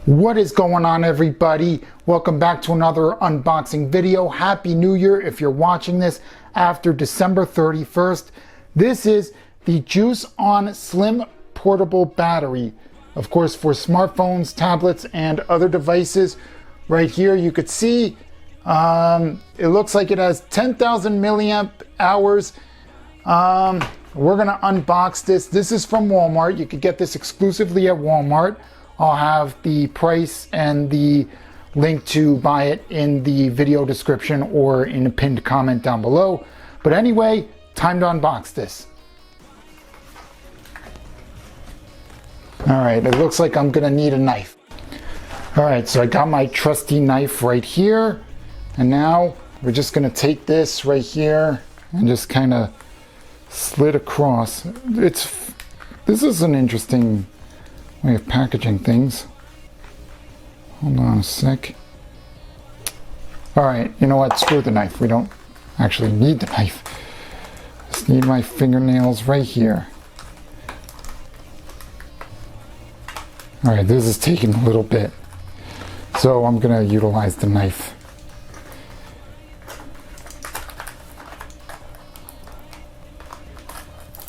What is going on, everybody? Welcome back to another unboxing video. Happy New Year if you're watching this after December 31st. This is the Juice On Slim Portable Battery. Of course, for smartphones, tablets, and other devices. Right here you could see it looks like it has 10,000 milliamp hours. We're gonna unbox this. This is from Walmart. You could get this exclusively at Walmart. I'll have the price and the link to buy it in the video description or in a pinned comment down below. But anyway, time to unbox this. All right, it looks like I'm gonna need a knife. All right, so I got my trusty knife right here. And now we're just gonna take this right here and just kind of slit across. This is an interesting way of packaging things. Hold on a sec. All right, you know what? Screw the knife. We don't actually need the knife. Just need my fingernails right here. All right, this is taking a little bit, so I'm gonna utilize the knife.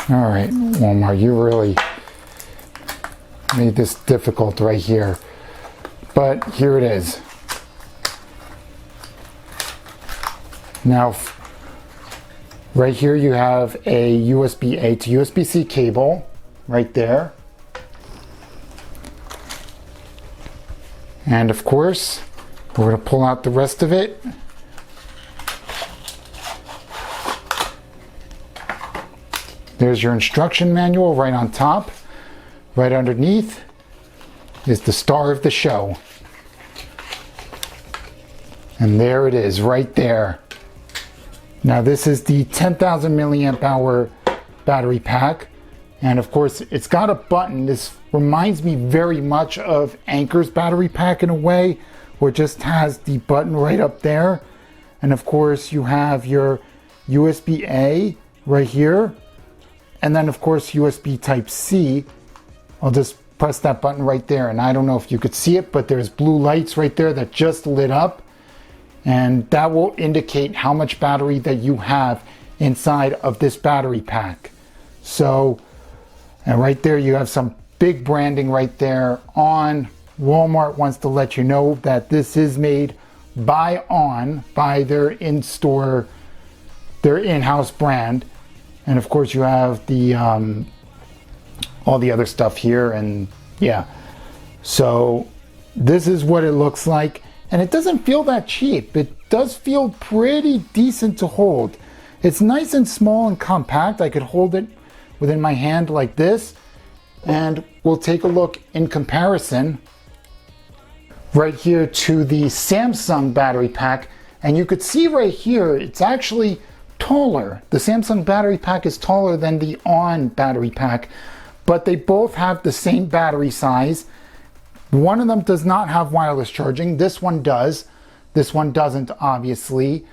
All right, Walmart, you really made this difficult right here, but here it is. Now, right here you have a USB-A to USB-C cable right there. And of course, we're going to pull out the rest of it. There's your instruction manual right on top. Right underneath is the star of the show. And there it is, right there. Now this is the 10,000 milliamp hour battery pack. And of course, it's got a button. This reminds me very much of Anker's battery pack in a way, where it just has the button right up there. And of course, you have your USB-A right here. And then of course, USB Type-C. I'll just press that button right there, and I don't know if you could see it, but there's blue lights right there that just lit up, and that will indicate how much battery that you have inside of this battery pack. So, and right there you have some big branding right there on. Walmart wants to let you know that this is made by their in-store, their in-house brand. And of course you have the all the other stuff here, and yeah, so this is what it looks like, and it doesn't feel that cheap. It does feel pretty decent to hold. It's nice and small and compact. I could hold it within my hand like this, and we'll take a look in comparison right here to the Samsung battery pack, and you could see right here it's actually taller. The Samsung battery pack is taller than the On battery pack, but they both have the same battery size. One of them does not have wireless charging. This one does. This one doesn't, obviously.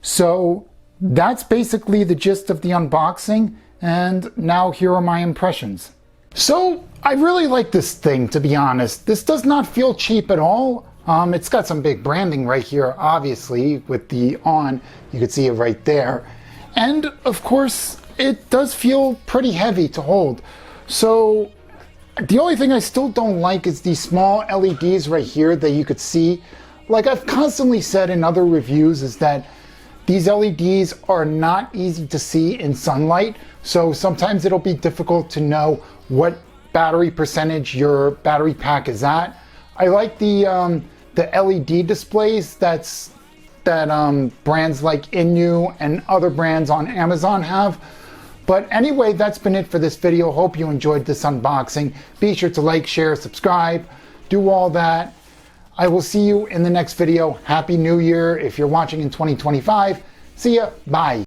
So that's basically the gist of the unboxing. And now here are my impressions. So I really like this thing, to be honest. This does not feel cheap at all. It's got some big branding right here, obviously, with the On. You can see it right there. And of course, it does feel pretty heavy to hold. So the only thing I still don't like is these small LEDs right here that you could see. Like I've constantly said in other reviews, is that these LEDs are not easy to see in sunlight. So sometimes it'll be difficult to know what battery percentage your battery pack is at. I like the LED displays that brands like Inu and other brands on Amazon have. But anyway, that's been it for this video. Hope you enjoyed this unboxing. Be sure to like, share, subscribe, do all that. I will see you in the next video. Happy New Year if you're watching in 2025. See ya. Bye.